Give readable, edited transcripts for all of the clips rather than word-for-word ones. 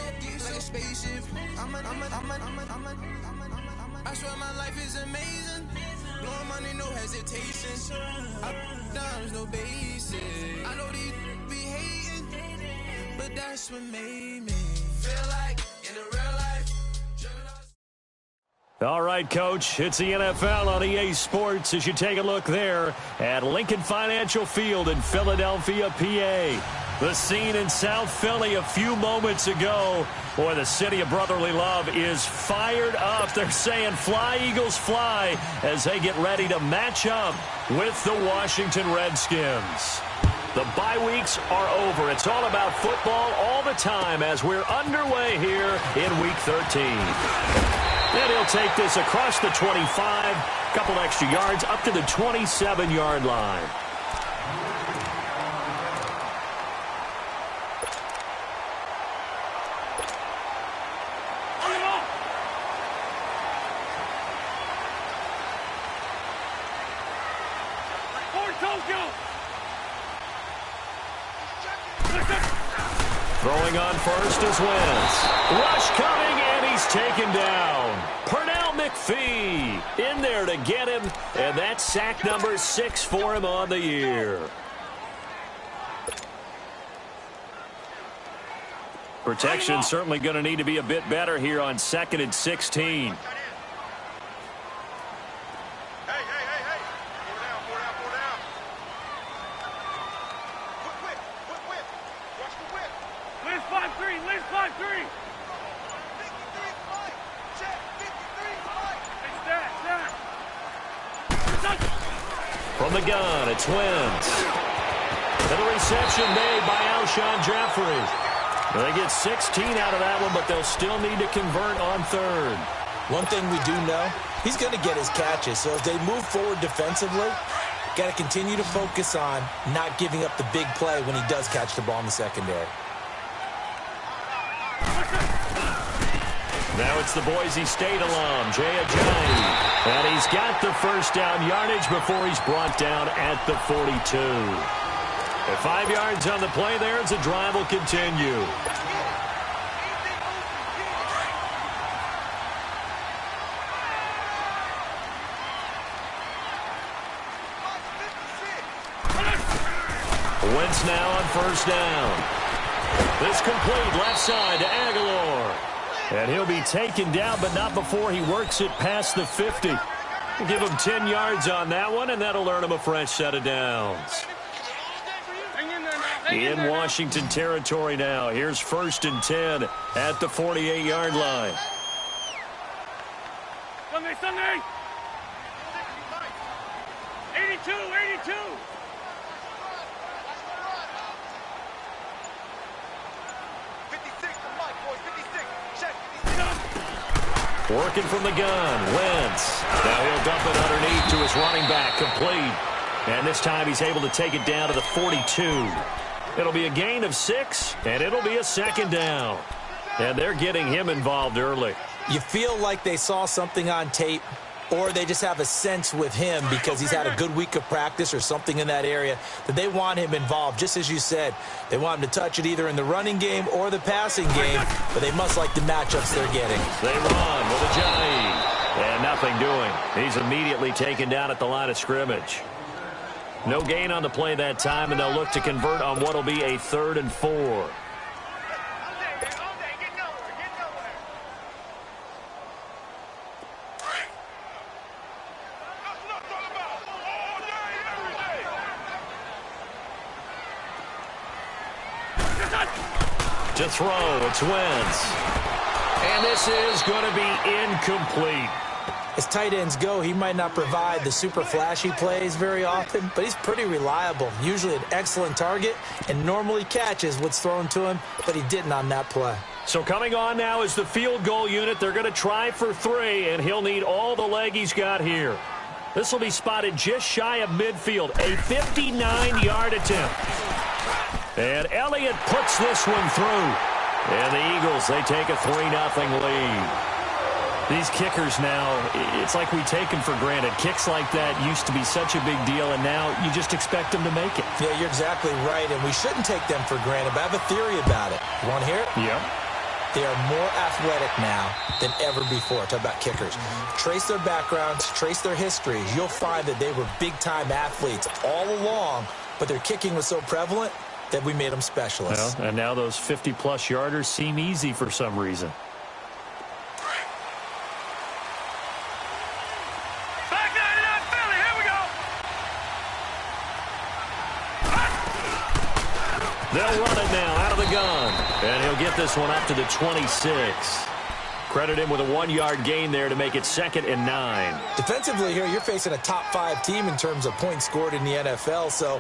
Like a spaceship. I swear my life is amazing. Blowing money, no hesitation. Down, no basic. I know these be hating, but that's what made me feel like in the real life. All right, Coach, it's the NFL on EA Sports as you take a look there at Lincoln Financial Field in Philadelphia, PA. The scene in South Philly a few moments ago. Boy, the city of brotherly love is fired up. They're saying, fly, Eagles, fly, as they get ready to match up with the Washington Redskins. The bye weeks are over. It's all about football all the time as we're underway here in Week 13. And he'll take this across the 25, couple extra yards, up to the 27-yard line. Throwing on first is Wentz. Rush coming, and he's taken down. Pernell McPhee in there to get him, and that's sack number 6 for him on the year. Protection certainly going to need to be a bit better here on 2nd and 16. From the gun, it's Wentz. And a reception made by Alshon Jeffrey. They get 16 out of that one, but they'll still need to convert on 3rd. One thing we do know, he's going to get his catches. So as they move forward defensively, got to continue to focus on not giving up the big play when he does catch the ball in the secondary. Now it's the Boise State alum, Jay Ajayi. And he's got the first down yardage before he's brought down at the 42. At 5 yards on the play there as the drive will continue. Wentz now on first down. This complete left side to Aguilar. And he'll be taken down, but not before he works it past the 50. We'll give him 10 yards on that one, and that'll earn him a fresh set of downs. In Washington territory now. Here's 1st and 10 at the 48-yard line. Sunday. 82. Working from the gun, Wentz. Now he'll dump it underneath to his running back, complete. And this time he's able to take it down to the 42. It'll be a gain of 6, and it'll be a 2nd down. And they're getting him involved early. You feel like they saw something on tape, or they just have a sense with him because he's had a good week of practice or something in that area that they want him involved. Just as you said, they want him to touch it either in the running game or the passing game, but they must like the matchups they're getting. They run with Ajayi, and nothing doing. He's immediately taken down at the line of scrimmage. No gain on the play that time, and they'll look to convert on what will be a 3rd and 4. To throw, it's Wentz. And this is going to be incomplete. As tight ends go, he might not provide the super flashy plays very often, but he's pretty reliable. Usually an excellent target and normally catches what's thrown to him, but he didn't on that play. So coming on now is the field goal unit. They're going to try for 3, and he'll need all the leg he's got here. This will be spotted just shy of midfield, a 59-yard attempt. And Elliott puts this one through. And the Eagles, they take a 3-0 lead. These kickers now, it's like we take them for granted. Kicks like that used to be such a big deal, and now you just expect them to make it. Yeah, you're exactly right, and we shouldn't take them for granted, but I have a theory about it. You want to hear it? Yep. they are more athletic now than ever before. Talk about kickers. Trace their backgrounds, trace their histories. You'll find that they were big-time athletes all along, but their kicking was so prevalent that we made them specialists. Well, and now those 50-plus yarders seem easy for some reason. They'll run it now out of the gun. And he'll get this one up to the 26. Credit him with a 1-yard gain there to make it 2nd and 9. Defensively here, you're facing a top-5 team in terms of points scored in the NFL. So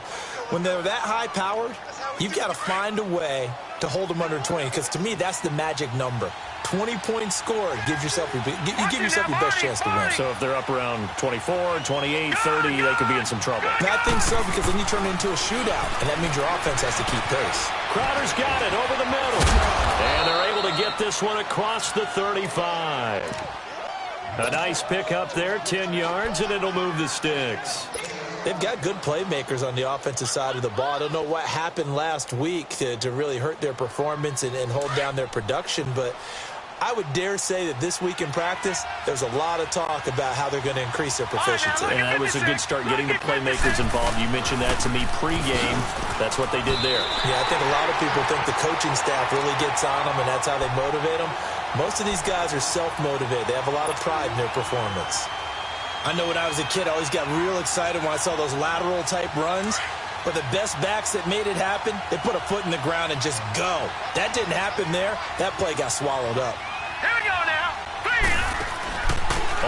when they're that high-powered, you've got to find a way to hold them under 20. Because to me, that's the magic number. 20 points scored gives yourself your best chance to win. So if they're up around 24, 28, 30, they could be in some trouble. I think so, because then you turn it into a shootout, and that means your offense has to keep pace. Crowder's got it over the middle. And they're able to get this one across the 35. A nice pick up there, 10 yards, and it'll move the sticks. They've got good playmakers on the offensive side of the ball. I don't know what happened last week to really hurt their performance and hold down their production, but I would dare say that this week in practice, there's a lot of talk about how they're going to increase their proficiency. And that was a good start getting the playmakers involved. You mentioned that to me pregame. That's what they did there. Yeah, I think a lot of people think the coaching staff really gets on them, and that's how they motivate them. Most of these guys are self-motivated. They have a lot of pride in their performance. I know when I was a kid, I always got real excited when I saw those lateral-type runs. But the best backs that made it happen, they put a foot in the ground and just go. That didn't happen there. That play got swallowed up. Here we go now.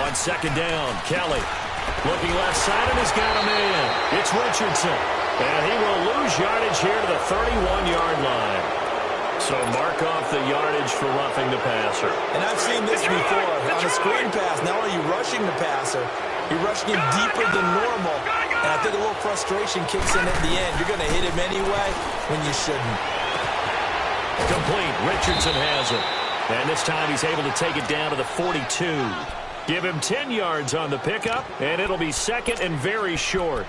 On 2nd down, Kelly looking left side and has got a man. It's Richardson. And he will lose yardage here to the 31-yard line. So mark off the yardage for roughing the passer. And I've seen this before. On a screen pass, not only are you rushing the passer, you're rushing him deeper than normal. And I think a little frustration kicks in at the end. You're going to hit him anyway when you shouldn't. Complete. Richardson has it. And this time he's able to take it down to the 42. Give him 10 yards on the pickup, and it'll be 2nd and very short.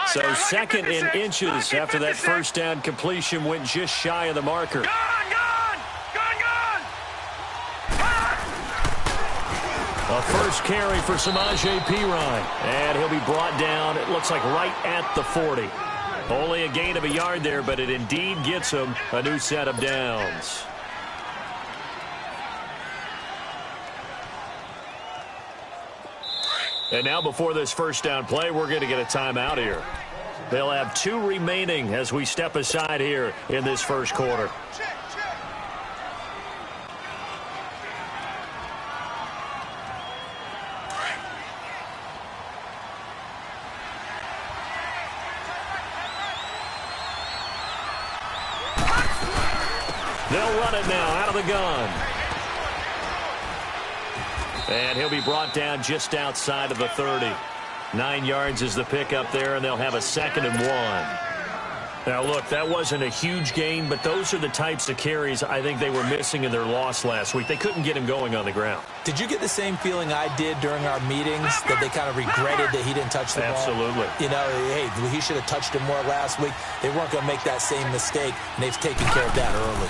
So 2nd and inches after that first down completion went just shy of the marker. A first carry for Samaje Perine. And he'll be brought down, it looks like right at the 40. Only a gain of a yard there, but it indeed gets him a new set of downs. And now before this first down play, we're going to get a timeout here. They'll have 2 remaining as we step aside here in this first quarter. They'll run it now out of the gun. And he'll be brought down just outside of the 30. 9 yards is the pickup there, and they'll have a 2nd and 1. Now, look, that wasn't a huge gain, but those are the types of carries I think they were missing in their loss last week. They couldn't get him going on the ground. Did you get the same feeling I did during our meetings, that they kind of regretted that he didn't touch the ball? Absolutely. You know, hey, he should have touched him more last week. They weren't going to make that same mistake, and they've taken care of that early.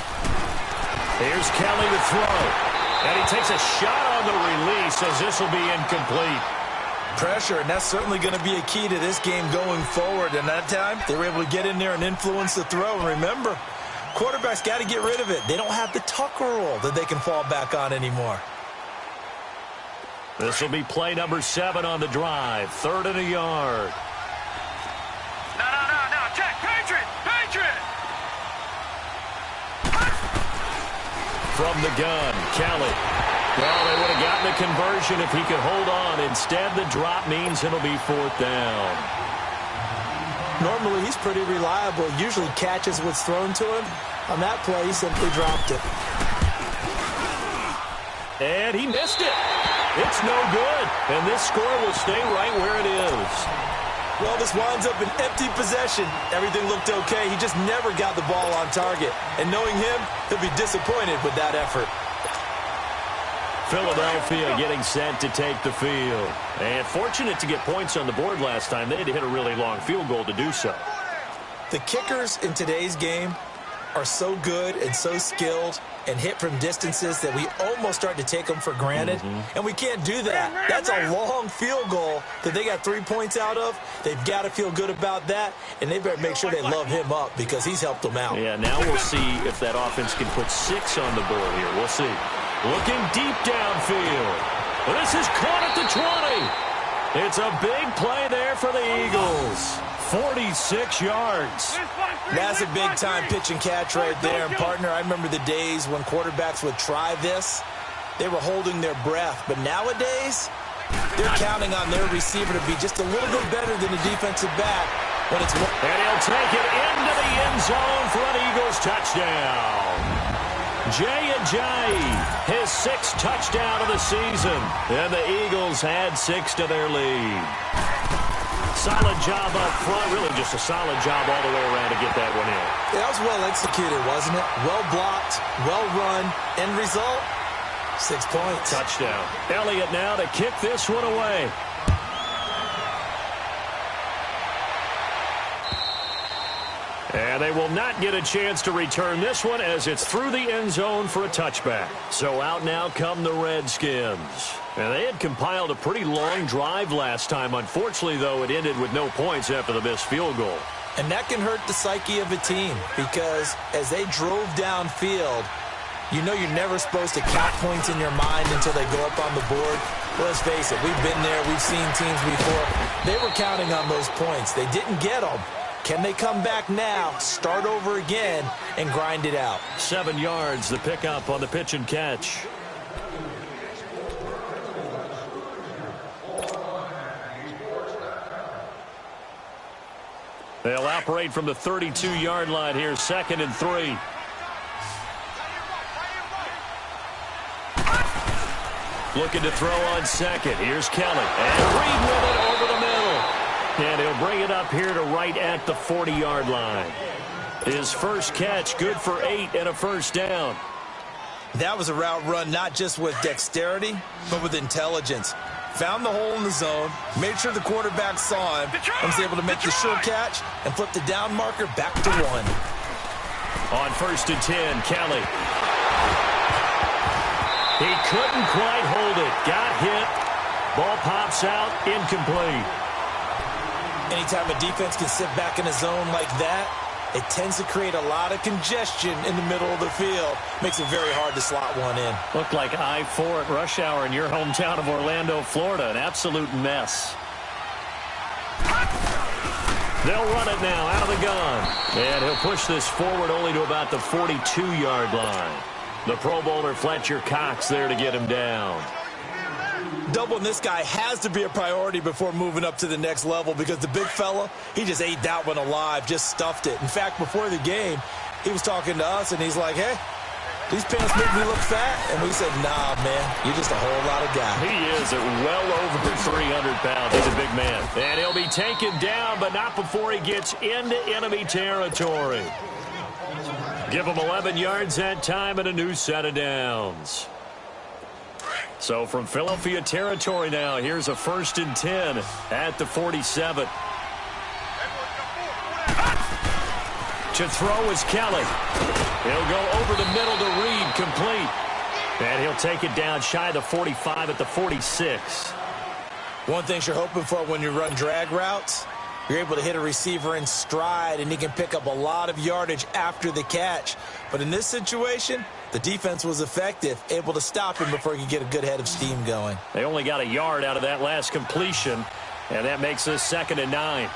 Here's Kelly to throw. And he takes a shot on the release as this will be incomplete. Pressure, and that's certainly going to be a key to this game going forward. And that time, they were able to get in there and influence the throw. And remember, quarterbacks got to get rid of it. They don't have the Tucker rule that they can fall back on anymore. This will be play number 7 on the drive. 3rd and a yard. No. Check. Patriot. From the gun, Kelly. Well, they would have gotten a conversion if he could hold on. Instead, the drop means it'll be 4th down. Normally, he's pretty reliable. Usually catches what's thrown to him. On that play, he simply dropped it. And he missed it. It's no good. And this score will stay right where it is. Well, this winds up an empty possession. Everything looked okay. He just never got the ball on target. And knowing him, he'll be disappointed with that effort. Philadelphia getting set to take the field. And fortunate to get points on the board last time. They had to hit a really long field goal to do so. The kickers in today's game are so good and so skilled and hit from distances that we almost start to take them for granted. And we can't do that. That's a long field goal that they got 3 points out of. They've got to feel good about that, and they better make sure they love him up because he's helped them out. Yeah, now we'll see if that offense can put 6 on the board here. We'll see. Looking deep downfield. This is caught at the 20. It's a big play there for the Eagles. 46 yards. That's a big-time pitch and catch right there. And, partner, I remember the days when quarterbacks would try this. They were holding their breath. But nowadays, they're counting on their receiver to be just a little bit better than the defensive back when it's... And he'll take it into the end zone for an Eagles touchdown. Jay Ajayi, his 6th touchdown of the season. And the Eagles add 6 to their lead. Solid job up front. Really just a solid job all the way around to get that one in. Yeah, that was well executed, wasn't it? Well blocked, well run. End result, 6 points. Touchdown. Elliott now to kick this one away. And they will not get a chance to return this one as it's through the end zone for a touchback. So out now come the Redskins. And they had compiled a pretty long drive last time. Unfortunately, though, it ended with no points after the missed field goal. And that can hurt the psyche of a team because as they drove downfield, you know you're never supposed to count points in your mind until they go up on the board. Well, let's face it, we've been there. We've seen teams before. They were counting on those points. They didn't get them. Can they come back now, start over again, and grind it out? 7 yards, the pickup on the pitch and catch. They'll operate from the 32-yard line here, 2nd and 3. Looking to throw on 2nd. Here's Kelly. And Reed with it over the middle. And he'll bring it up here to right at the 40-yard line. His first catch, good for 8 and a first down. That was a route run not just with dexterity, but with intelligence. Found the hole in the zone, made sure the quarterback saw him, and was able to make the sure catch and flip the down marker back to 1. On 1st and 10, Kelly. He couldn't quite hold it. Got hit. Ball pops out, incomplete. Anytime a defense can sit back in a zone like that, it tends to create a lot of congestion in the middle of the field. Makes it very hard to slot one in. Looked like I-4 at rush hour in your hometown of Orlando, Florida. An absolute mess. They'll run it now out of the gun. And he'll push this forward only to about the 42-yard line. The Pro Bowler Fletcher Cox there to get him down. Doubling this guy has to be a priority before moving up to the next level because the big fella, he just ate that one alive, just stuffed it. In fact, before the game, he was talking to us, and he's like, hey, these pants make me look fat. And we said, nah, man, you're just a whole lot of guy. He is at well over 300 pounds. He's a big man. And he'll be taken down, but not before he gets into enemy territory. Give him 11 yards that time and a new set of downs. So from Philadelphia territory now, here's a 1st and 10 at the 47. To throw is Kelly. He'll go over the middle to Reed, complete. And he'll take it down shy of the 45 at the 46. One thing you're hoping for when you run drag routes, you're able to hit a receiver in stride, and he can pick up a lot of yardage after the catch. But in this situation, the defense was effective, able to stop him before he could get a good head of steam going. They only got a yard out of that last completion, and that makes this 2nd and 9.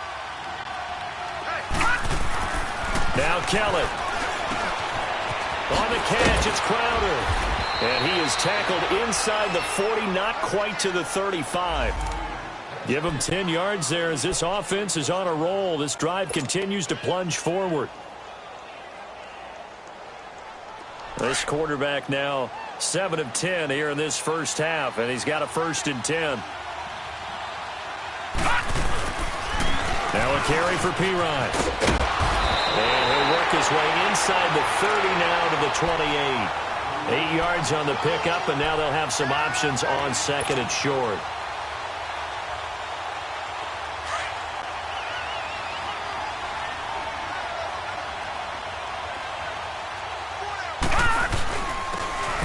Now Kelly. On the catch, it's Crowder. And he is tackled inside the 40, not quite to the 35. Give him 10 yards there as this offense is on a roll. This drive continues to plunge forward. This quarterback now 7 of 10 here in this first half, and he's got a 1st and 10. Now a carry for Pirine. And he'll work his way inside the 30 now to the 28. 8 yards on the pickup, and now they'll have some options on second and short.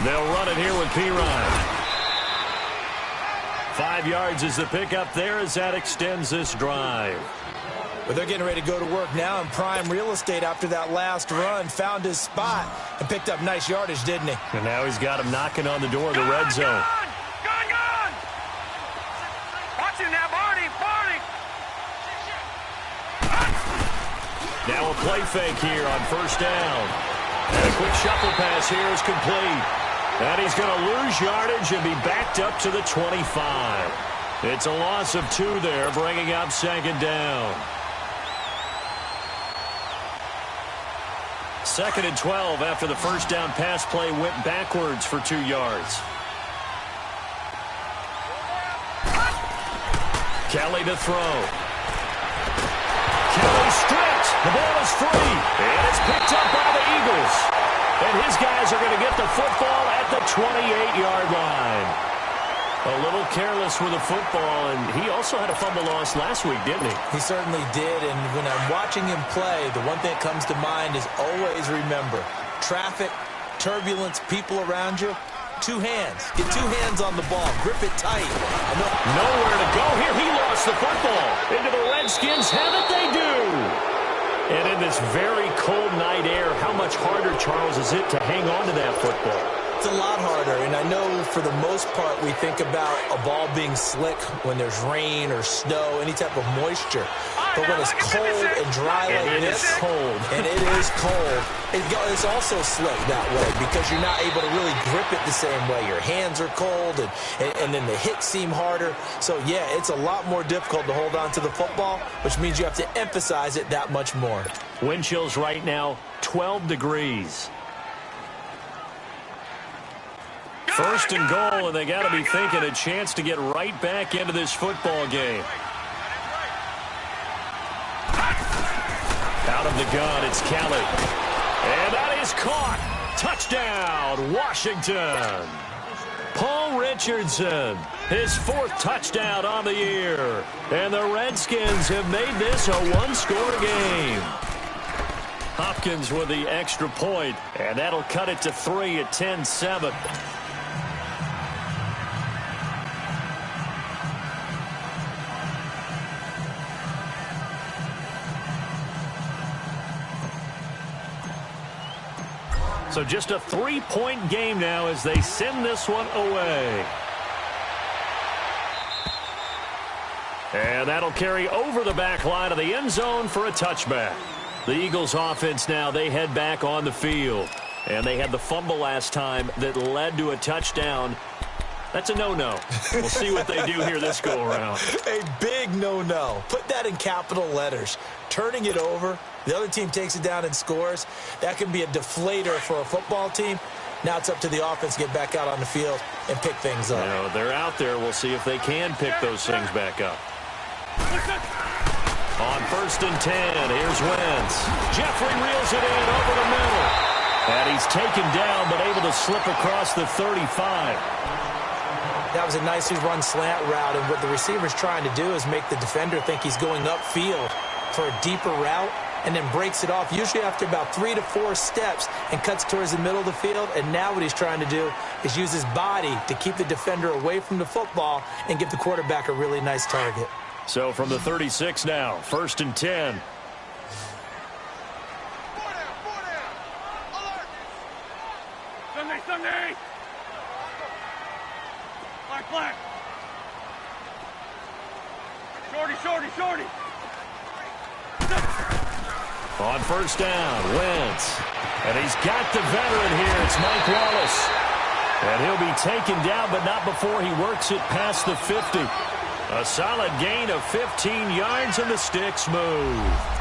They'll run it here with Pirine. 5 yards is the pickup there as that extends this drive. But they're getting ready to go to work now in prime real estate after that last run. Found his spot and picked up nice yardage, didn't he? And now he's got him knocking on the door of the red zone. Gone! Watch him now, Barney! Now a play fake here on first down. And a quick shuffle pass here is complete. And he's going to lose yardage and be backed up to the 25. It's a loss of 2 there, bringing up second down. Second and 12 after the first down pass play went backwards for 2 yards. Kelly to throw. Kelly stripped. The ball is free. And it's picked up by the Eagles. And his guys are going to get the football at the 28-yard line. A little careless with the football, and he also had a fumble loss last week, didn't he? He certainly did, and when I'm watching him play, the one thing that comes to mind is always remember, traffic, turbulence, people around you, 2 hands. Get 2 hands on the ball. Grip it tight. Nowhere to go here. He lost the football. Into the Redskins have it, they do. And in this very cold night air, how much harder, Charles, is it to hang on to that football? It's a lot harder, and I know for the most part we think about a ball being slick when there's rain or snow, any type of moisture. But when it's cold and dry like this, and it is cold, it's also slick that way because you're not able to really grip it the same way. Your hands are cold, and then the hits seem harder. So, yeah, it's a lot more difficult to hold on to the football, which means you have to emphasize it that much more. Wind chills right now, 12 degrees. First and goal, and they got to be thinking a chance to get right back into this football game. Out of the gun, it's Kelly. And that is caught. Touchdown, Washington. Paul Richardson, his 4th touchdown on the year. And the Redskins have made this a one-score game. Hopkins with the extra point, and that'll cut it to 3 at 10-7. So just a 3-point game now as they send this one away. And that'll carry over the back line of the end zone for a touchback. The Eagles offense now, they head back on the field. And they had the fumble last time that led to a touchdown. That's a no-no. We'll see what they do here this go-around. A big no-no. Put that in capital letters. Turning it over, the other team takes it down and scores. That can be a deflator for a football team. Now it's up to the offense to get back out on the field and pick things up. You know, they're out there. We'll see if they can pick those things back up. On first and 10, here's Wentz. Jeffrey reels it in over the middle. And he's taken down but able to slip across the 35. That was a nicely run slant route, and what the receiver's trying to do is make the defender think he's going upfield for a deeper route and then breaks it off, usually after about 3 to 4 steps, and cuts towards the middle of the field. And now what he's trying to do is use his body to keep the defender away from the football and give the quarterback a really nice target. So from the 36 now, first and 10. Sunday! Black! Shorty! On first down, Wentz. And he's got the veteran here. It's Mike Wallace. And he'll be taken down, but not before he works it past the 50. A solid gain of 15 yards, and the sticks move.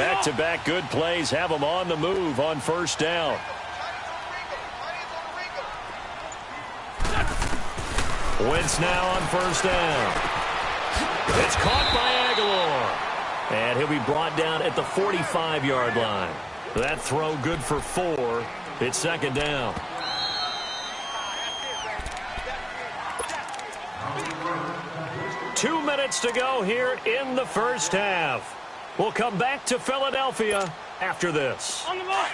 Back-to-back good plays have them on the move on first down. Wentz now on first down. It's caught by Aguilar. And he'll be brought down at the 45-yard line. That throw good for 4. It's second down. Two minutes to go here in the first half. We'll come back to Philadelphia after this. On the mark.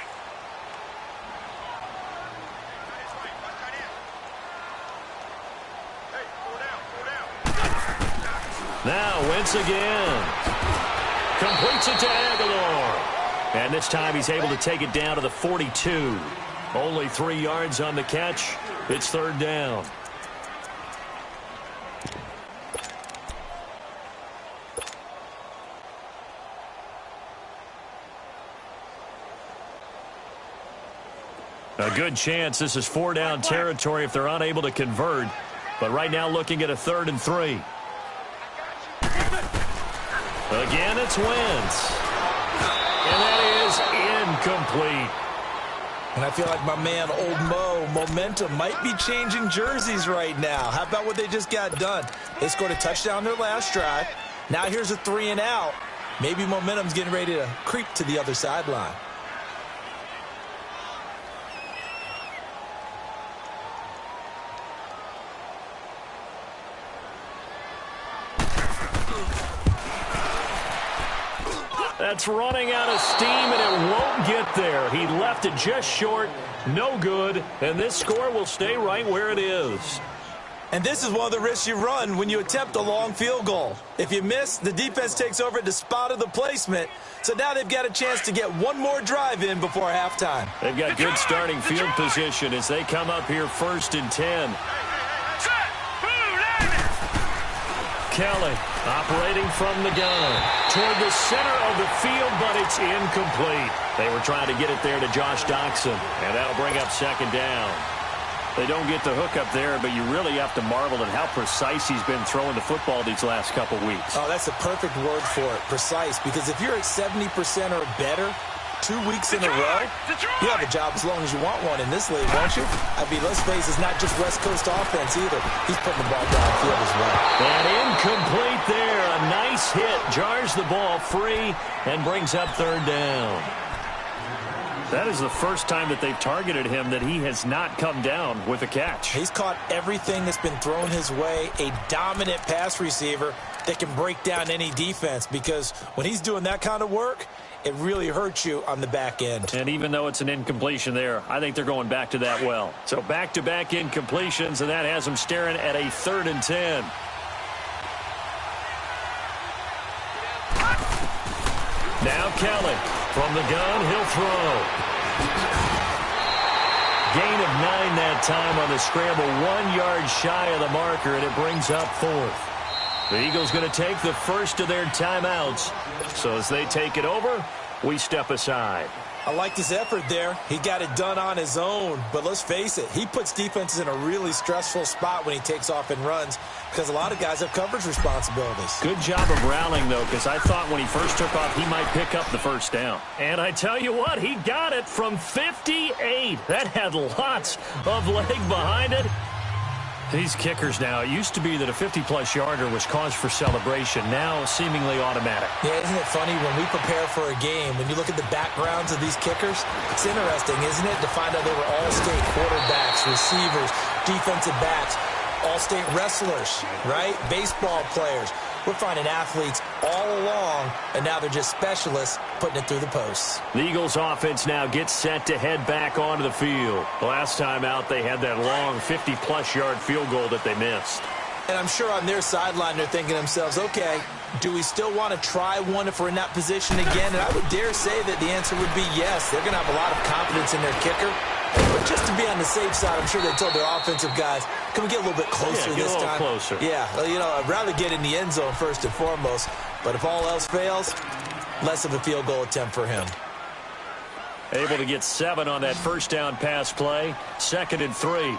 Now Wentz again. Completes it to Aguilar. And this time he's able to take it down to the 42. Only 3 yards on the catch. It's third down. A good chance this is 4-down territory if they're unable to convert. But right now looking at a 3rd and 3. Again, it's Wentz. And that is incomplete. And I feel like my man, Old Mo, momentum might be changing jerseys right now. How about what they just got done? They scored a touchdown their last drive. Now here's a 3 and out. Maybe momentum's getting ready to creep to the other sideline. That's running out of steam, and it won't get there. He left it just short, no good, and this score will stay right where it is. And this is one of the risks you run when you attempt a long field goal. If you miss, the defense takes over at the spot of the placement, so now they've got a chance to get one more drive in before halftime. They've got good starting field position as they come up here 1st and 10. Kelly operating from the gun toward the center of the field, but it's incomplete. They were trying to get it there to Josh Doxson, and that'll bring up second down. They don't get the hook up there, but you really have to marvel at how precise he's been throwing the football these last couple weeks. Oh, that's a perfect word for it, precise, because if you're at 70% or better 2 weeks in a row, you have a job as long as you want one in this league, won't you? I mean, let's face it, it's not just West Coast offense either. He's putting the ball downfield as well. And incomplete there. A nice hit. Jars the ball free and brings up third down. That is the first time that they've targeted him that he has not come down with a catch. He's caught everything that's been thrown his way. A dominant pass receiver that can break down any defense, because when he's doing that kind of work, it really hurts you on the back end. And even though it's an incompletion there, I think they're going back to that well. So back-to-back incompletions, and that has them staring at a 3rd and 10. Now Kelly from the gun, he'll throw. Gain of 9 that time on the scramble, 1 yard shy of the marker, and it brings up 4th. The Eagles going to take the first of their timeouts. So as they take it over, we step aside. I liked his effort there. He got it done on his own. But let's face it, he puts defenses in a really stressful spot when he takes off and runs, because a lot of guys have coverage responsibilities. Good job of rallying, though, because I thought when he first took off, he might pick up the first down. And I tell you what, he got it from 58. That had lots of leg behind it. These kickers now, it used to be that a 50-plus yarder was cause for celebration. Now seemingly automatic. Yeah, isn't it funny when we prepare for a game, when you look at the backgrounds of these kickers, it's interesting, isn't it, to find out they were all-state quarterbacks, receivers, defensive backs, all-state wrestlers, right? Baseball players. We're finding athletes all along, and now they're just specialists putting it through the posts. The Eagles offense now gets set to head back onto the field. The last time out, they had that long 50-plus yard field goal that they missed. And I'm sure on their sideline, they're thinking to themselves, okay, do we still want to try one if we're in that position again? And I would dare say that the answer would be yes. They're going to have a lot of confidence in their kicker. But just to be on the safe side, I'm sure they told their offensive guys, can we get a little bit closer this time? Yeah, get a little closer. Yeah, you know, I'd rather get in the end zone first and foremost. But if all else fails, less of a field goal attempt for him. Able to get 7 on that first down pass play. 2nd and 3.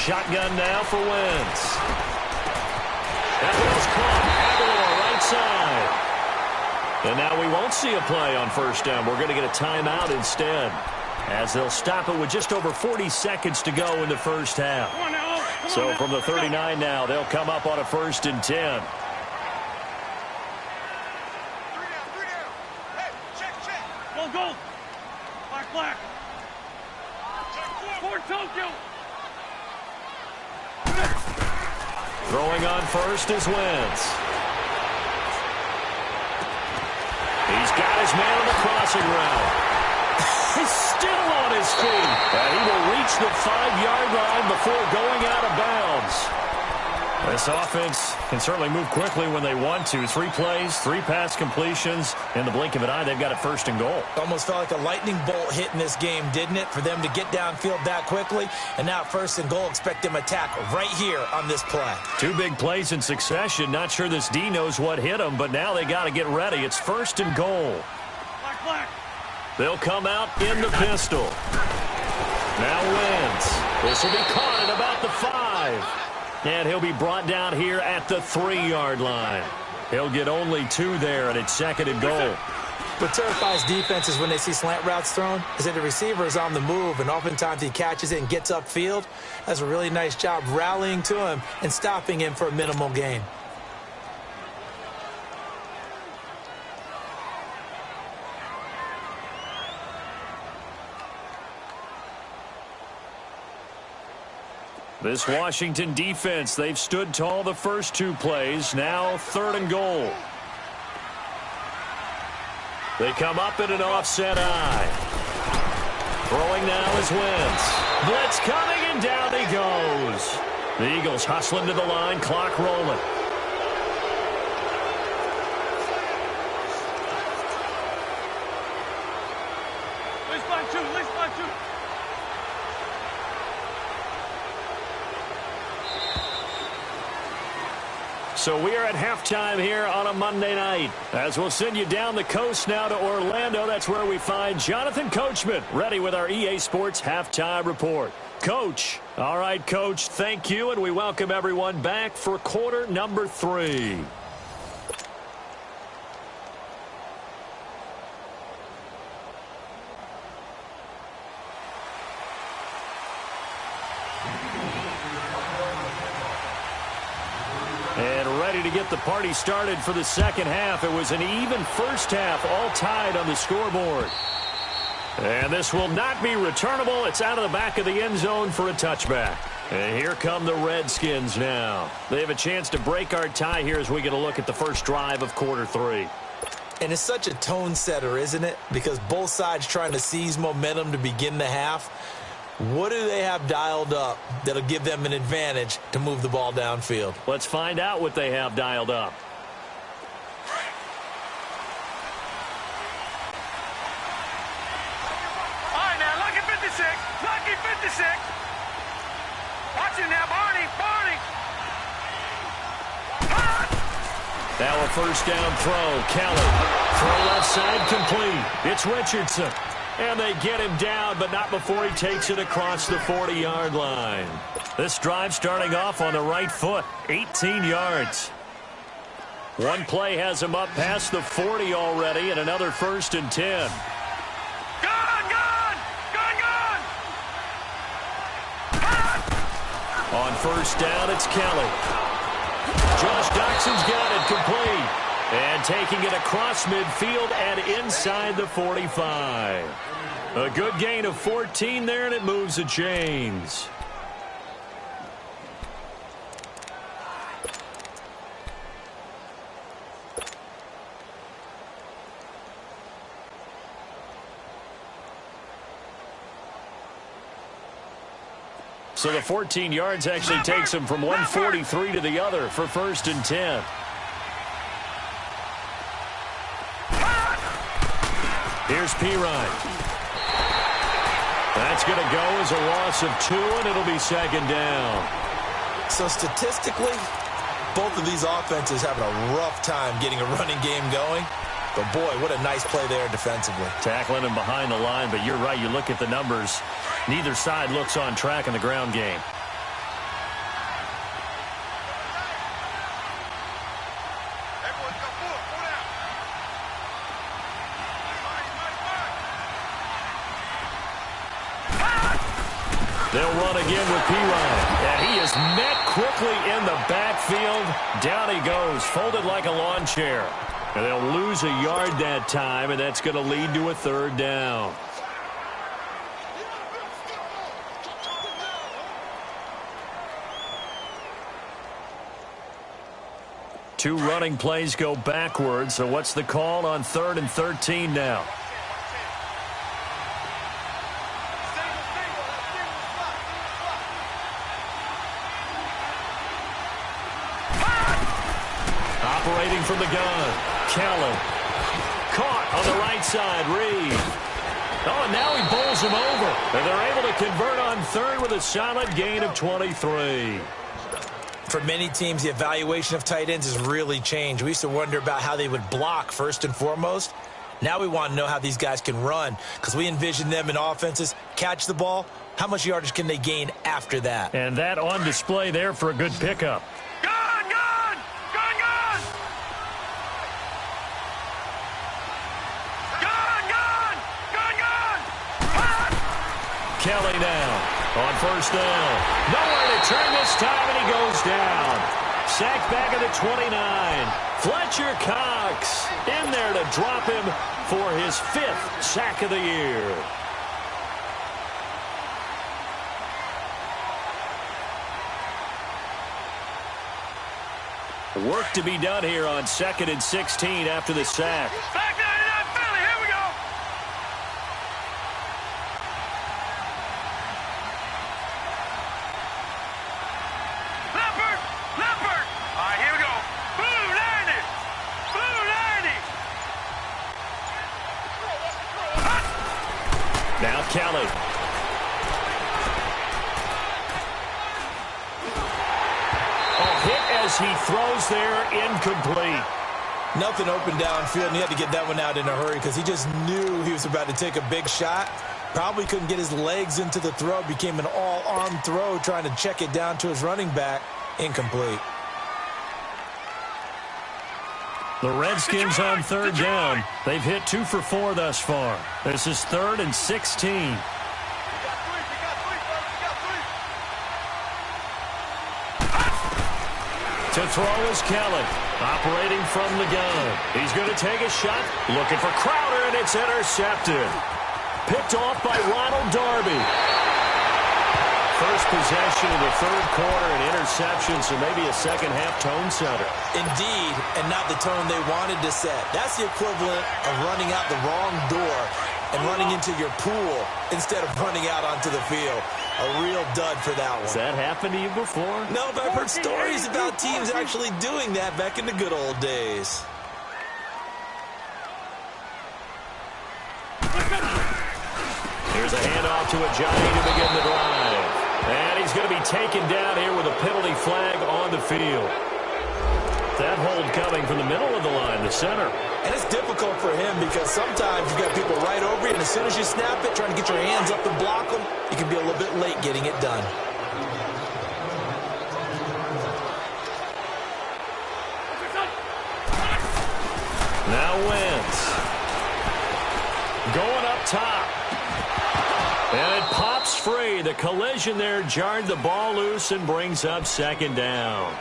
shotgun now for Wentz. That ball's caught. Aguilar right side. And now we won't see a play on first down. We're going to get a timeout instead, as they'll stop it with just over 40 seconds to go in the first half. So from the 39 now, they'll come up on a 1st and 10. Go. Black. Fort Tokyo. Throwing on first is Wentz. He's got his man on the crossing route. He's still on his feet. And he will reach the 5-yard line before going out of bounds. This offense can certainly move quickly when they want to. 3 plays, 3 pass completions. In the blink of an eye, they've got it 1st and goal. Almost felt like a lightning bolt hit in this game, didn't it? For them to get downfield that quickly. And now 1st and goal, expect them to tackle right here on this play. 2 big plays in succession. Not sure this D knows what hit him, but now they got to get ready. It's 1st and goal. Black. They'll come out in the pistol. Now Wentz. This will be caught at about the 5. And he'll be brought down here at the 3-yard line. He'll get only 2 there, and it's 2nd and goal. What terrifies defenses when they see slant routes thrown is that the receiver is on the move, and oftentimes he catches it and gets upfield. Does a really nice job rallying to him and stopping him for a minimal gain. This Washington defense, they've stood tall the first 2 plays. Now 3rd and goal. They come up in an offset eye. Throwing now is Wentz. Blitz coming, and down he goes. The Eagles hustling to the line, clock rolling. Least by 2. So we are at halftime here on a Monday night. As we'll send you down the coast now to Orlando. That's where we find Jonathan Coachman, ready with our EA Sports Halftime Report. Coach. All right, Coach, thank you, and we welcome everyone back for quarter number 3. And ready to get the party started for the second half. It was an even first half, all tied on the scoreboard. And this will not be returnable. It's out of the back of the end zone for a touchback. And here come the Redskins now. They have a chance to break our tie here as we get a look at the first drive of quarter 3. And it's such a tone setter, isn't it? Because both sides trying to seize momentum to begin the half. What do they have dialed up that'll give them an advantage to move the ball downfield? Let's find out what they have dialed up. All right, now, lucky 56. Lucky 56. Watch it now, Barney. Now a first down throw. Kelly. Throw left side complete. It's Richardson. And they get him down, but not before he takes it across the 40-yard line. This drive starting off on the right foot, 18 yards. One play has him up past the 40 already, and another 1st and 10. On first down, it's Kelly. Josh Doxson's got it complete. And taking it across midfield and inside the 45. A good gain of 14 there, and it moves the chains. So the 14 yards actually takes him from 143 to the other for 1st and 10. Here's Pirine. That's going to go as a loss of 2, and it'll be 2nd down. So statistically, both of these offenses having a rough time getting a running game going. But, boy, what a nice play there defensively. Tackling him behind the line, but you're right. You look at the numbers. Neither side looks on track in the ground game. They'll run again with Pirine. And he is met quickly in the backfield. Down he goes, folded like a lawn chair. And they'll lose a yard that time, and that's going to lead to a third down. Two running plays go backwards, so what's the call on 3rd and 13 now? Operating from the gun, Kellen. Caught on the right side, Reed. Oh, and now he bowls him over. And they're able to convert on 3rd with a solid gain of 23. For many teams, the evaluation of tight ends has really changed. We used to wonder about how they would block first and foremost. Now we want to know how these guys can run, because we envision them in offenses, catch the ball, how much yardage can they gain after that? And that on display there for a good pickup. Gun! Gun! Gun! Gun! Gun! Gun! Gun! Gun! Gun! Kelly now on 1st down. Nowhere to turn this time, and he goes down. Sacked back at the 29. Fletcher Cox in there to drop him for his 5th sack of the year. Work to be done here on 2nd and 16 after the sack. Back 99 Philly, here we go! Leopard! Leopard! All right, here we go. Blue 90! Blue 90! Now Kelly. Hit as he throws there, incomplete. Nothing open downfield, and he had to get that one out in a hurry because he just knew he was about to take a big shot. Probably couldn't get his legs into the throw. Became an all-arm throw, trying to check it down to his running back. Incomplete. The Redskins on 3rd down. They've hit 2 for 4 thus far. This is 3rd and 16. To throw is Kelly, operating from the gun. He's going to take a shot, looking for Crowder, and it's intercepted. Picked off by Ronald Darby. First possession of the 3rd quarter, an interception, so maybe a second-half tone setter. Indeed, and not the tone they wanted to set. That's the equivalent of running out the wrong door and running into your pool instead of running out onto the field. A real dud for that one. Has that happened to you before? No, but I've heard stories about teams actually doing that back in the good old days. Here's a handoff to Ajani to begin the drive. And he's going to be taken down here with a penalty flag on the field. That hold coming from the middle of the line, the center. And it's difficult for him because sometimes you've got people right over you, and as soon as you snap it, trying to get your hands up to block them, you can be a little bit late getting it done. Now Wentz. Going up top. And it pops free. The collision there jarred the ball loose and brings up 2nd down.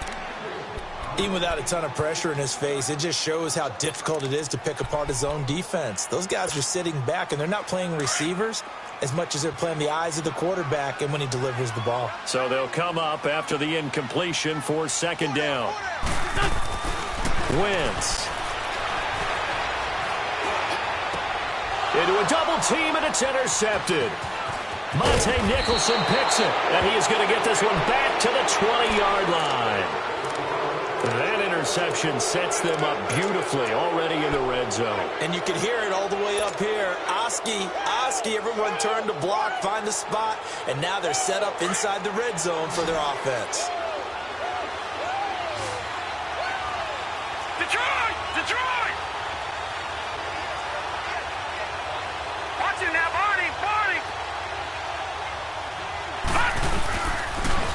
Even without a ton of pressure in his face, it just shows how difficult it is to pick apart his own defense. Those guys are sitting back, and they're not playing receivers as much as they're playing the eyes of the quarterback and when he delivers the ball. So they'll come up after the incompletion for 2nd down. Wentz. Into a double team, and it's intercepted. Monte Nicholson picks it, and he is going to get this one back to the 20-yard line. That interception sets them up beautifully already in the red zone. And you can hear it all the way up here. Oski, everyone turned to block, find a spot, and now they're set up inside the red zone for their offense. Detroit! Detroit! Watch it now, Barney! Barney!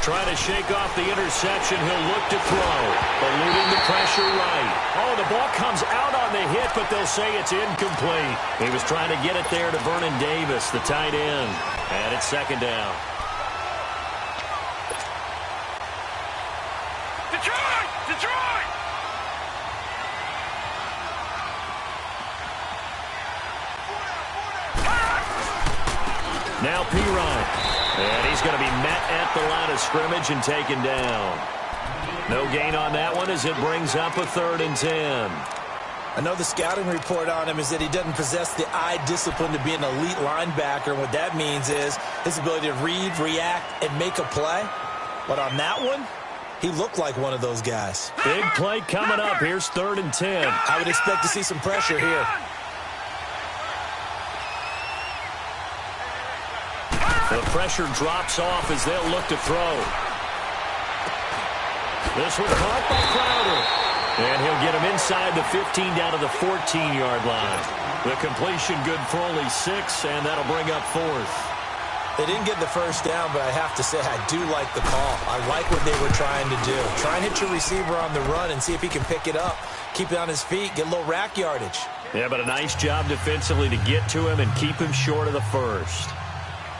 Trying to shake off the interception. He'll look to throw. Eluding the pressure right. Oh, the ball comes out on the hit, but they'll say it's incomplete. He was trying to get it there to Vernon Davis, the tight end. And it's 2nd down. Now Pirine. And he's going to be met at the line of scrimmage and taken down. No gain on that one as it brings up a 3rd and 10. I know the scouting report on him is that he doesn't possess the eye discipline to be an elite linebacker. And what that means is his ability to read, react, and make a play. But on that one, he looked like one of those guys. Big play coming up. Here's 3rd and 10. I would expect to see some pressure here. The pressure drops off as they'll look to throw. This one caught by Crowder. And he'll get him inside the 15 down to the 14-yard line. The completion good for only 6, and that'll bring up 4th. They didn't get the first down, but I have to say I do like the call. I like what they were trying to do. Try and hit your receiver on the run and see if he can pick it up. Keep it on his feet, get a little rack yardage. Yeah, but a nice job defensively to get to him and keep him short of the first.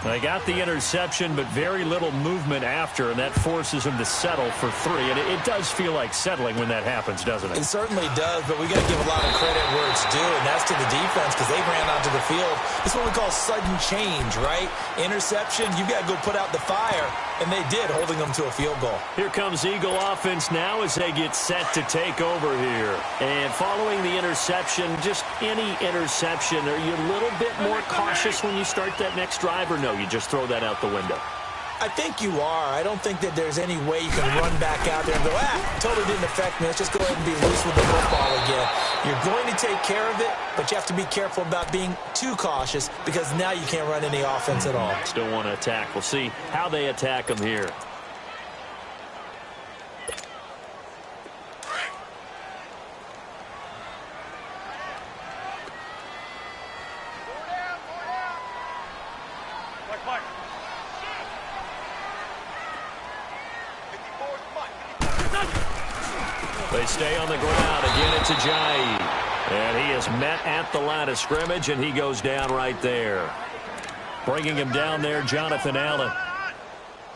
They got the interception, but very little movement after, and that forces him to settle for 3. And it does feel like settling when that happens, doesn't it? It certainly does, but we got to give a lot of credit where it's due, and that's to the defense because they ran onto the field. It's what we call sudden change, right? Interception, you got to go put out the fire, and they did, holding them to a field goal. Here comes Eagle offense now as they get set to take over here. And following the interception, just any interception, are you a little bit more cautious when you start that next drive, or no? You just throw that out the window? I think you are. I don't think that there's any way you can run back out there and go, totally didn't affect me. Let's just go ahead and be loose with the football again. You're going to take care of it, but you have to be careful about being too cautious because now you can't run any offense at all. Still want to attack. We'll see how they attack them here. They stay on the ground. Again, it's Ajayi. And he is met at the line of scrimmage, and he goes down right there. Bringing him down there, Jonathan Allen.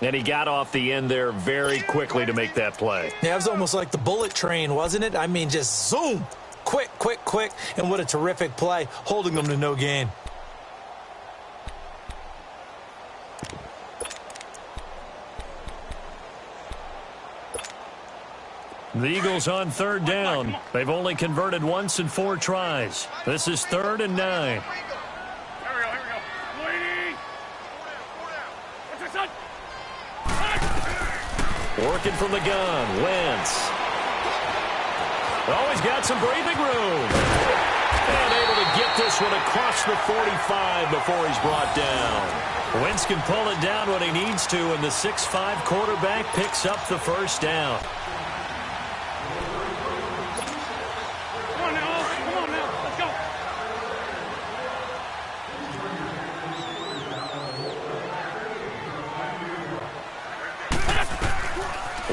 And he got off the end there very quickly to make that play. Yeah, it was almost like the bullet train, wasn't it? I mean, just zoom. Quick, quick, quick. And what a terrific play, holding them to no gain. The Eagles on 3rd down. They've only converted once in 4 tries. This is 3rd and 9. Here we go. Lady! What's your son? Working from the gun, Wentz. Oh, he's got some breathing room. And able to get this one across the 45 before he's brought down. Wentz can pull it down when he needs to, and the 6'5" quarterback picks up the first down.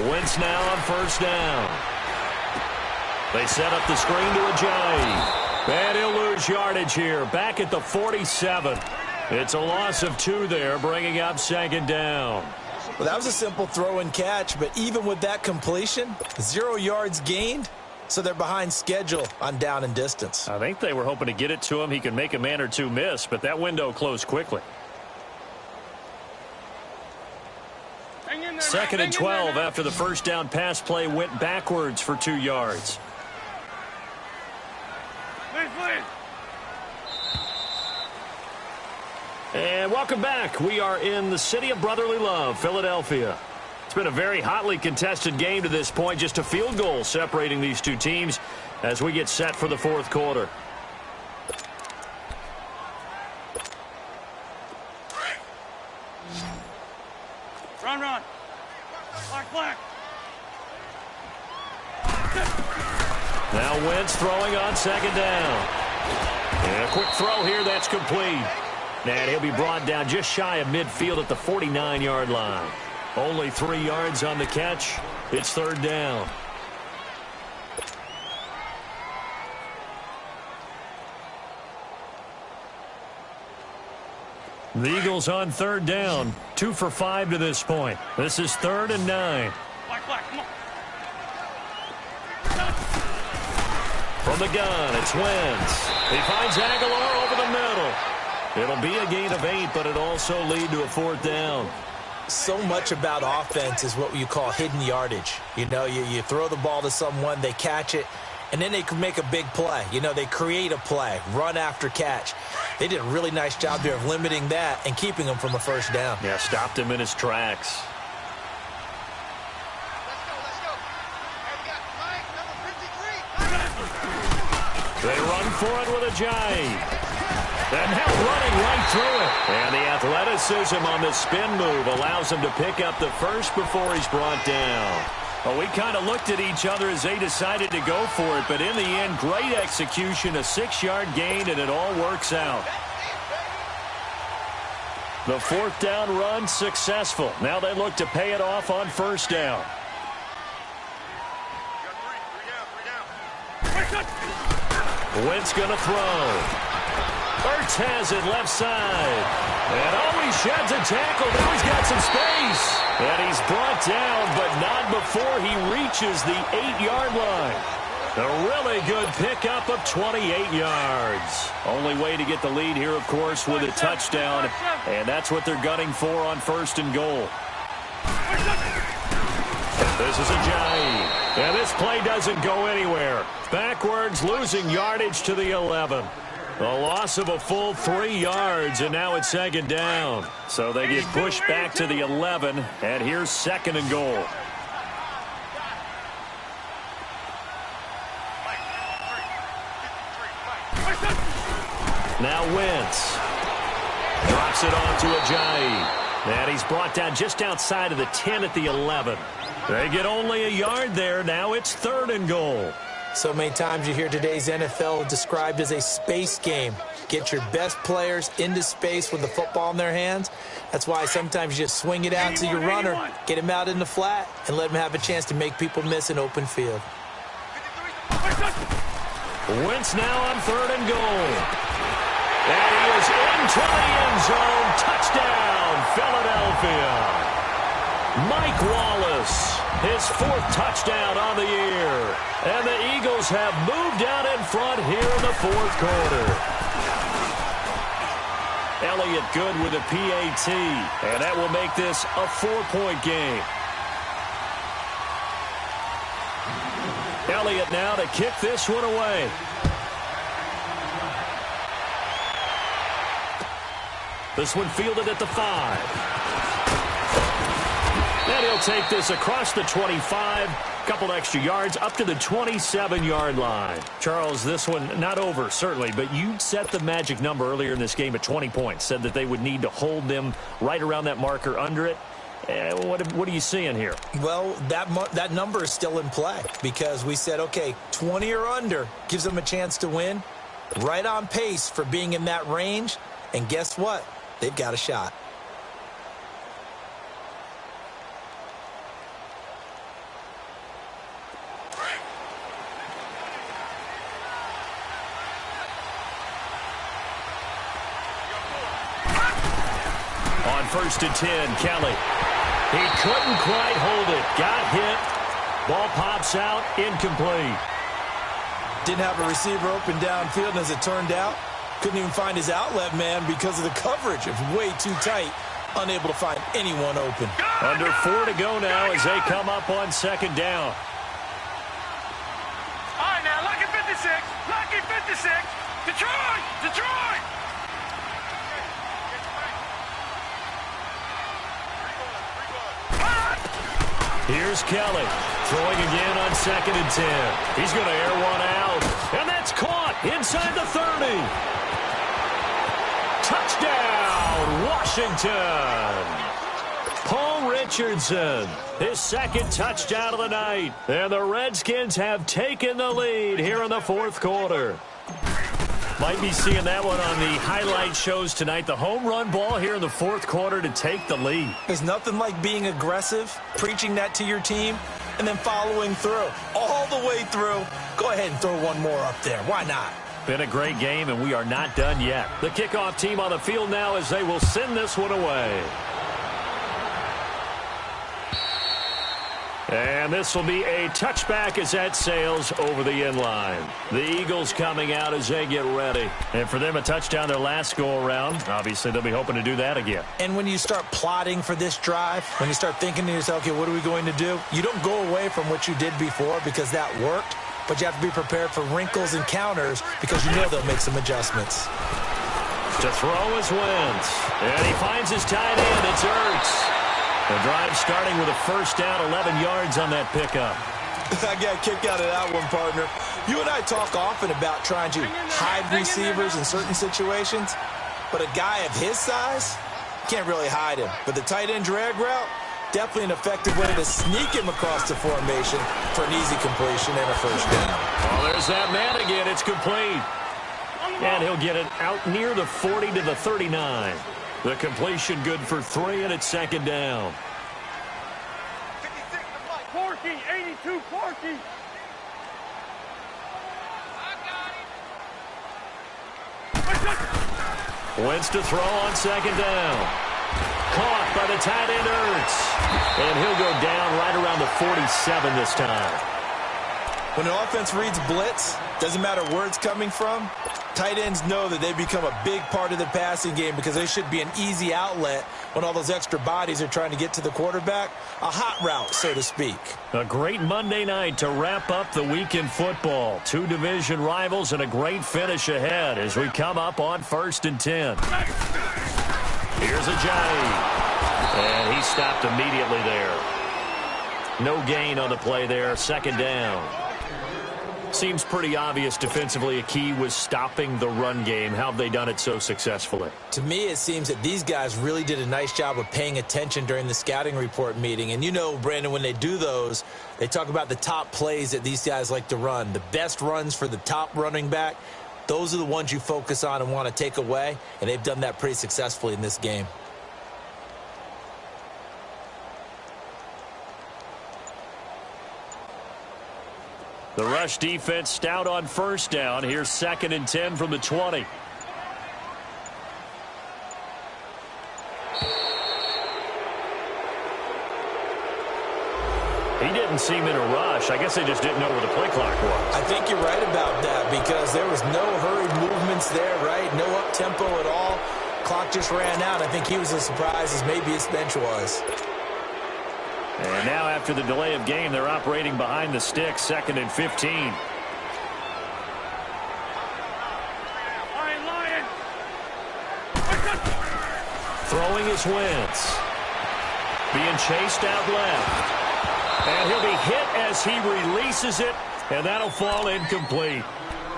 Wentz now on 1st down. They set up the screen to Ajayi. And he'll lose yardage here. Back at the 47. It's a loss of 2 there, bringing up 2nd down. Well, that was a simple throw and catch, but even with that completion, 0 yards gained, so they're behind schedule on down and distance. I think they were hoping to get it to him. He could make a man or 2 miss, but that window closed quickly. 2nd and 12 after the first down pass play went backwards for 2 yards. Please. And welcome back. We are in the city of brotherly love, Philadelphia. It's been a very hotly contested game to this point. Just a field goal separating these 2 teams as we get set for the 4th quarter. Run. Black. Now Wentz throwing on 2nd down. And a quick throw here, that's complete. And he'll be brought down just shy of midfield at the 49-yard line. Only 3 yards on the catch. It's 3rd down. The Eagles on 3rd down. 2 for 5 to this point. This is 3rd and 9. Black, come on. From the gun, it's Wentz. He finds Aguilar over the middle. It'll be a gain of 8, but it also lead to a 4th down. So much about offense is what you call hidden yardage. You know, you throw the ball to someone, they catch it, and then they can make a big play. You know, they create a play, run after catch. They did a really nice job there of limiting that and keeping him from a first down. Yeah, stopped him in his tracks. They run for it with a jive. And now running right through it. And the athleticism on the spin move allows him to pick up the first before he's brought down. Well, we kind of looked at each other as they decided to go for it, but in the end, great execution, a 6-yard gain, and it all works out. The 4th down run successful. Now they look to pay it off on first down. Wentz going to throw. Ertz has it left side. And he sheds a tackle. Now he's got some space. And he's brought down, but not before he reaches the 8-yard line. A really good pickup of 28 yards. Only way to get the lead here, of course, with a touchdown. And that's what they're gunning for on 1st and goal. This is a jive. And this play doesn't go anywhere. Backwards, losing yardage to the 11. A loss of a full 3 yards, and now it's 2nd down. So they get pushed back to the 11, and here's 2nd and goal. Now Wentz drops it onto a jive. And he's brought down just outside of the 10 at the 11. They get only a yard there. Now it's 3rd and goal. So many times you hear today's NFL described as a space game. Get your best players into space with the football in their hands. That's why sometimes you just swing it out to your runner, get him out in the flat, and let him have a chance to make people miss an open field. Wentz now on 3rd and goal. And he is into the end zone. Touchdown, Philadelphia. Mike Wallace, his 4th touchdown on the year. And the Eagles have moved out in front here in the 4th quarter. Elliott good with a PAT. And that will make this a 4-point game. Elliott now to kick this one away. This one fielded at the 5. And he'll take this across the 25, couple extra yards, up to the 27-yard line. Charles, this one not over, certainly, but you set the magic number earlier in this game at 20 points, said that they would need to hold them right around that marker under it. What are you seeing here? Well, that number is still in play because we said, okay, 20 or under gives them a chance to win. Right on pace for being in that range, and guess what? They've got a shot. On 1st and 10, Kelly. He couldn't quite hold it. Got hit. Ball pops out. Incomplete. Didn't have a receiver open downfield, and as it turned out, couldn't even find his outlet man because of the coverage. It was way too tight. Unable to find anyone open. Under 4 to go now as they come up on 2nd down. All right, now, lucky 56. Lucky 56. Detroit! Detroit! Here's Kelly throwing again on 2nd and 10. He's going to air one out, and that's caught inside the 30. Touchdown, Washington. Paul Richardson, his 2nd touchdown of the night. And the Redskins have taken the lead here in the 4th quarter. Might be seeing that one on the highlight shows tonight. The home run ball here in the 4th quarter to take the lead. There's nothing like being aggressive, preaching that to your team, and then following through. All the way through. Go ahead and throw one more up there. Why not? Been a great game, and we are not done yet. The kickoff team on the field now as they will send this one away. And this will be a touchback as that sails over the end line. The Eagles coming out as they get ready. And for them, a touchdown their last go-around. Obviously, they'll be hoping to do that again. And when you start plotting for this drive, when you start thinking to yourself, okay, what are we going to do? You don't go away from what you did before because that worked, but you have to be prepared for wrinkles and counters because you know they'll make some adjustments. To throw is Wentz. And he finds his tight end. It's Ertz. The drive starting with a first down, 11 yards on that pickup. I got a kick out of that one, partner. You and I talk often about trying to hide receivers in certain situations, but a guy of his size, can't really hide him. But the tight end drag route, definitely an effective way to sneak him across the formation for an easy completion and a first down. Oh, there's that man again. It's complete. And he'll get it out near the 40 to the 39. The completion good for 3, and it's second down. 56, Porky, 82, Porky. Wentz to throw on second down. Caught by the tight end Ertz. And he'll go down right around the 47 this time. When the offense reads blitz, doesn't matter where it's coming from, tight ends know that they become a big part of the passing game because they should be an easy outlet when all those extra bodies are trying to get to the quarterback. A hot route, so to speak. A great Monday night to wrap up the week in football. 2 division rivals and a great finish ahead as we come up on 1st and 10. Here's Ajayi. And he stopped immediately there. No gain on the play there. Second down. Seems pretty obvious defensively a key was stopping the run game. How have they done it so successfully? To me, it seems that these guys really did a nice job of paying attention during the scouting report meeting. And you know, Brandon, when they do those, they talk about the top plays that these guys like to run. The best runs for the top running back, those are the ones you focus on and want to take away. And they've done that pretty successfully in this game. The rush defense stout on first down. Here's 2nd and 10 from the 20. He didn't seem in a rush. I guess they just didn't know where the play clock was. I think you're right about that because there was no hurried movements there, right? No up-tempo at all. Clock just ran out. I think he was as surprised as maybe his bench was. And now after the delay of game, they're operating behind the sticks, 2nd and 15. Throwing is Wentz. Being chased out left. And he'll be hit as he releases it, and that'll fall incomplete.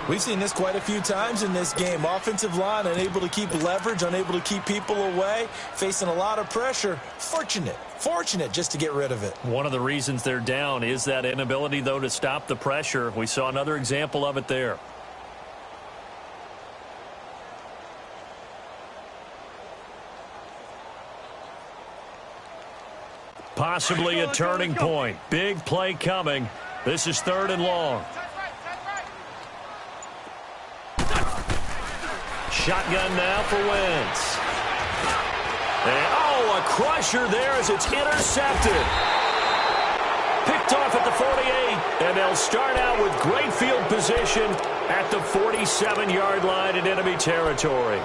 We've seen this quite a few times in this game. Offensive line unable to keep leverage, unable to keep people away, facing a lot of pressure. Fortunate just to get rid of it. One of the reasons they're down is that inability, though, to stop the pressure. We saw another example of it there. Possibly a turning point. Big play coming. This is 3rd and long. Shotgun now for Wentz. And, oh, a crusher there as it's intercepted. Picked off at the 48, and they'll start out with great field position at the 47-yard line in enemy territory.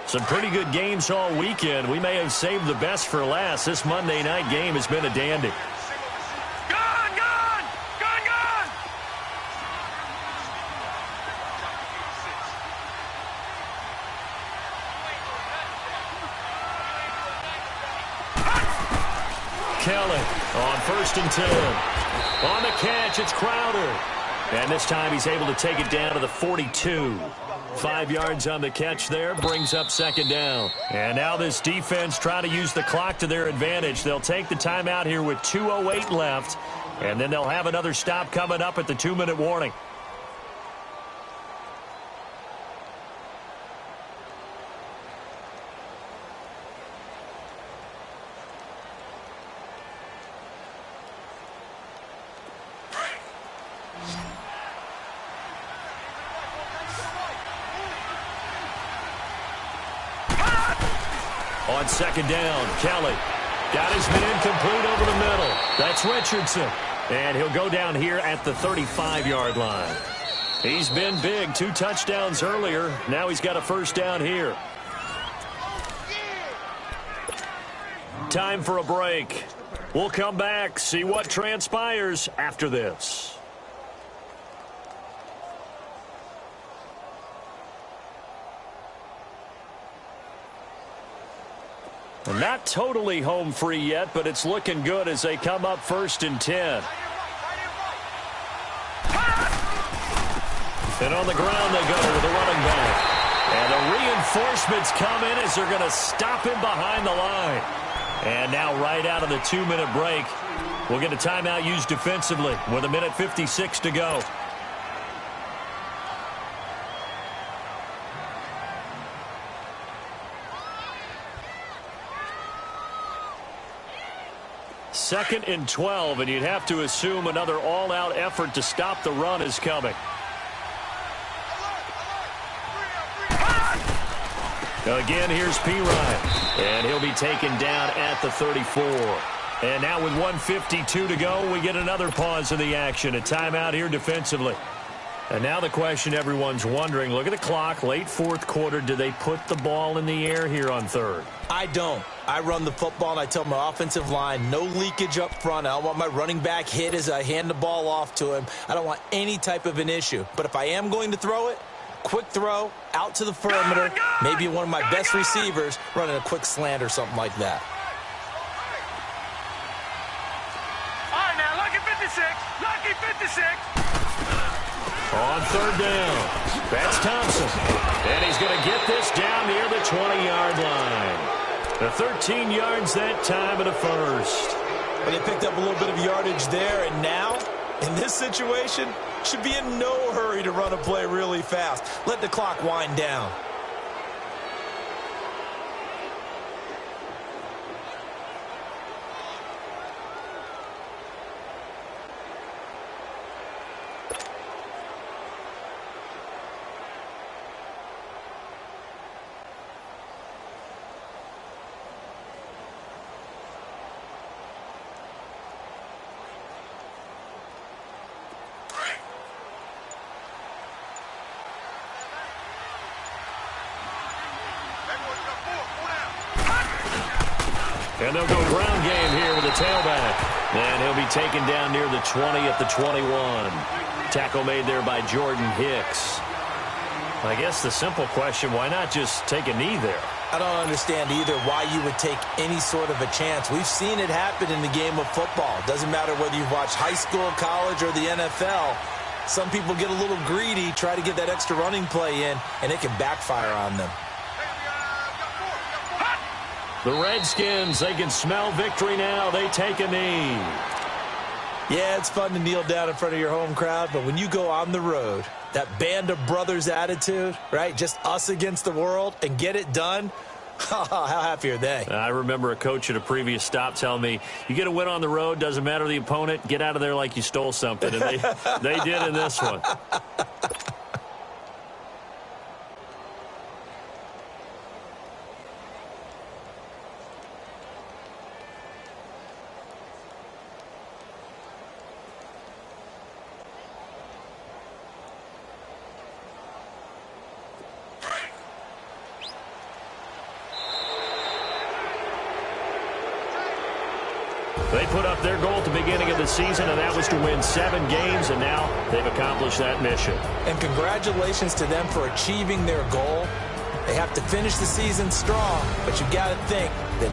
Some pretty good games all weekend. We may have saved the best for last. This Monday night game has been a dandy. Gone! Kelly on 1st and 10. On the catch, it's Crowder. And this time he's able to take it down to the 42. 5 yards on the catch there, brings up 2nd down. And now this defense trying to use the clock to their advantage. They'll take the timeout here with 2:08 left, and then they'll have another stop coming up at the 2-minute warning. On second down, Kelly got his man complete over the middle. That's Richardson. And he'll go down here at the 35-yard line. He's been big. 2 touchdowns earlier. Now he's got a first down here. Time for a break. We'll come back, see what transpires after this. Not totally home free yet, but it's looking good as they come up 1st and 10. And on the ground they go with the running back. And the reinforcements come in as they're going to stop him behind the line. And now right out of the 2-minute break, we'll get a timeout used defensively with 1:56 to go. Second and 12, and you'd have to assume another all-out effort to stop the run is coming. Again, here's P. Ryan, and he'll be taken down at the 34. And now with 1:52 to go, we get another pause in the action, a timeout here defensively. And now the question everyone's wondering, look at the clock, late 4th quarter, do they put the ball in the air here on 3rd? I don't. I run the football, and I tell my offensive line, no leakage up front. I don't want my running back hit as I hand the ball off to him. I don't want any type of an issue. But if I am going to throw it, quick throw, out to the perimeter, maybe one of my best receivers running a quick slant or something like that. All right, now, lucky 56. Lucky 56. On 3rd down, that's Thompson. And he's going to get this down near the 20-yard line. The 13 yards that time of the 1st. But they picked up a little bit of yardage there, and now, in this situation, should be in no hurry to run a play really fast. Let the clock wind down. And they'll go ground game here with the tailback. And he'll be taken down near the 20 at the 21. Tackle made there by Jordan Hicks. I guess the simple question, why not just take a knee there? I don't understand either why you would take any sort of a chance. We've seen it happen in the game of football. It doesn't matter whether you've watched high school, college, or the NFL. Some people get a little greedy, try to get that extra running play in, and it can backfire on them. The Redskins, they can smell victory now. They take a knee. Yeah, it's fun to kneel down in front of your home crowd, but when you go on the road, that band of brothers attitude, right, just us against the world, and get it done, how happy are they? I remember a coach at a previous stop telling me, you get a win on the road, doesn't matter the opponent, get out of there like you stole something. And they did in this one. They put up their goal at the beginning of the season, and that was to win 7 games, and now they've accomplished that mission. And congratulations to them for achieving their goal. They have to finish the season strong, but you've got to think that